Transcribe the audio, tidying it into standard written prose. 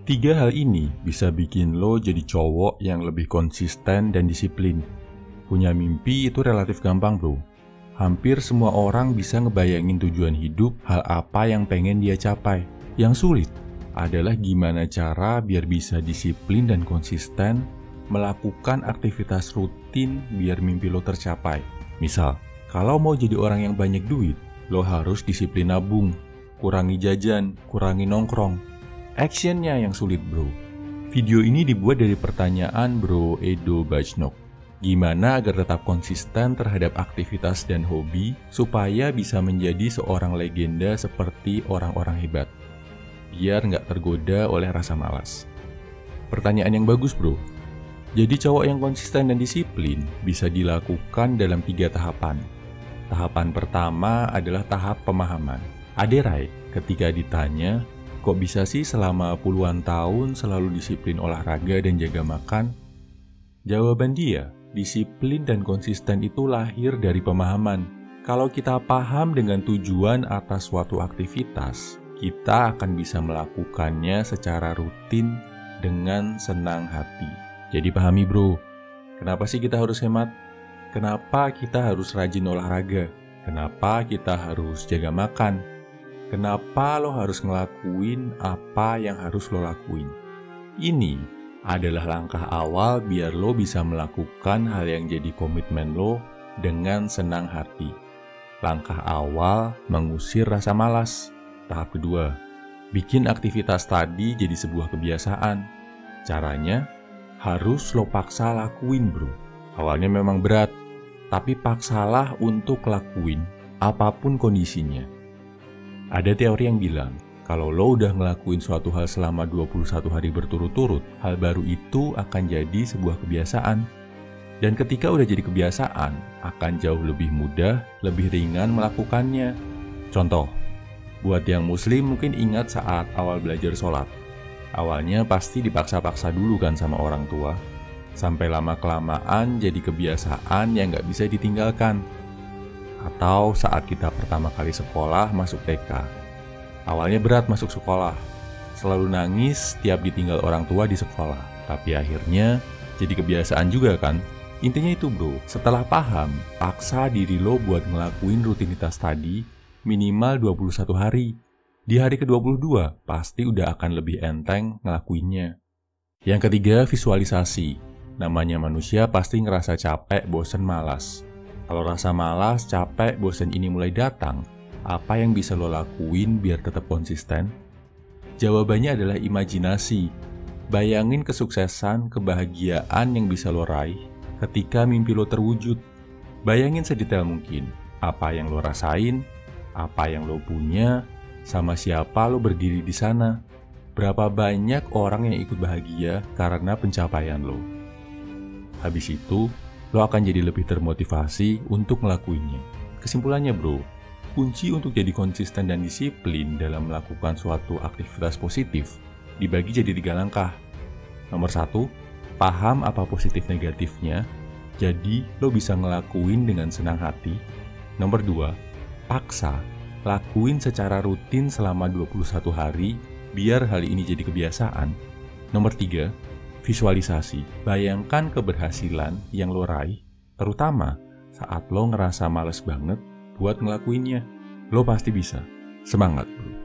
Tiga hal ini bisa bikin lo jadi cowok yang lebih konsisten dan disiplin. Punya mimpi itu relatif gampang bro. Hampir semua orang bisa ngebayangin tujuan hidup, hal apa yang pengen dia capai. Yang sulit adalah gimana cara biar bisa disiplin dan konsisten melakukan aktivitas rutin biar mimpi lo tercapai. Misal, kalau mau jadi orang yang banyak duit, lo harus disiplin nabung, kurangi jajan, kurangi nongkrong. Actionnya yang sulit bro. Video ini dibuat dari pertanyaan bro Edo Bajnok. Gimana agar tetap konsisten terhadap aktivitas dan hobi supaya bisa menjadi seorang legenda seperti orang-orang hebat, biar nggak tergoda oleh rasa malas. Pertanyaan yang bagus bro. Jadi cowok yang konsisten dan disiplin bisa dilakukan dalam 3 tahapan. Tahapan pertama adalah tahap pemahaman. Aderai ketika ditanya, kok bisa sih selama puluhan tahun selalu disiplin olahraga dan jaga makan? Jawaban dia, disiplin dan konsisten itu lahir dari pemahaman. Kalau kita paham dengan tujuan atas suatu aktivitas, kita akan bisa melakukannya secara rutin dengan senang hati. Jadi pahami bro, kenapa sih kita harus hemat? Kenapa kita harus rajin olahraga? Kenapa kita harus jaga makan? Kenapa lo harus ngelakuin apa yang harus lo lakuin? Ini adalah langkah awal biar lo bisa melakukan hal yang jadi komitmen lo dengan senang hati. Langkah awal mengusir rasa malas. Tahap kedua, bikin aktivitas tadi jadi sebuah kebiasaan. Caranya, harus lo paksa lakuin bro. Awalnya memang berat, tapi paksalah untuk lakuin apapun kondisinya. Ada teori yang bilang, kalau lo udah ngelakuin suatu hal selama 21 hari berturut-turut, hal baru itu akan jadi sebuah kebiasaan. Dan ketika udah jadi kebiasaan, akan jauh lebih mudah, lebih ringan melakukannya. Contoh, buat yang muslim mungkin ingat saat awal belajar sholat. Awalnya pasti dipaksa-paksa dulu kan sama orang tua. Sampai lama-kelamaan jadi kebiasaan yang gak bisa ditinggalkan. Atau saat kita pertama kali sekolah masuk TK. Awalnya berat masuk sekolah, selalu nangis tiap ditinggal orang tua di sekolah. Tapi akhirnya jadi kebiasaan juga kan? Intinya itu bro, setelah paham, paksa diri lo buat ngelakuin rutinitas tadi minimal 21 hari. Di hari ke-22 pasti udah akan lebih enteng ngelakuinnya. Yang ketiga, visualisasi. Namanya manusia pasti ngerasa capek, bosen, malas. Kalau rasa malas, capek, bosen ini mulai datang, apa yang bisa lo lakuin biar tetap konsisten? Jawabannya adalah imajinasi. Bayangin kesuksesan, kebahagiaan yang bisa lo raih ketika mimpi lo terwujud. Bayangin sedetail mungkin apa yang lo rasain, apa yang lo punya, sama siapa lo berdiri di sana. Berapa banyak orang yang ikut bahagia karena pencapaian lo. Habis itu, lo akan jadi lebih termotivasi untuk ngelakuinnya. Kesimpulannya bro, kunci untuk jadi konsisten dan disiplin dalam melakukan suatu aktivitas positif dibagi jadi 3 langkah. Nomor 1, paham apa positif negatifnya, jadi lo bisa ngelakuin dengan senang hati. Nomor 2, paksa, lakuin secara rutin selama 21 hari, biar hal ini jadi kebiasaan. Nomor 3, visualisasi, bayangkan keberhasilan yang lo raih, terutama saat lo ngerasa males banget buat ngelakuinnya. Lo pasti bisa. Semangat bro.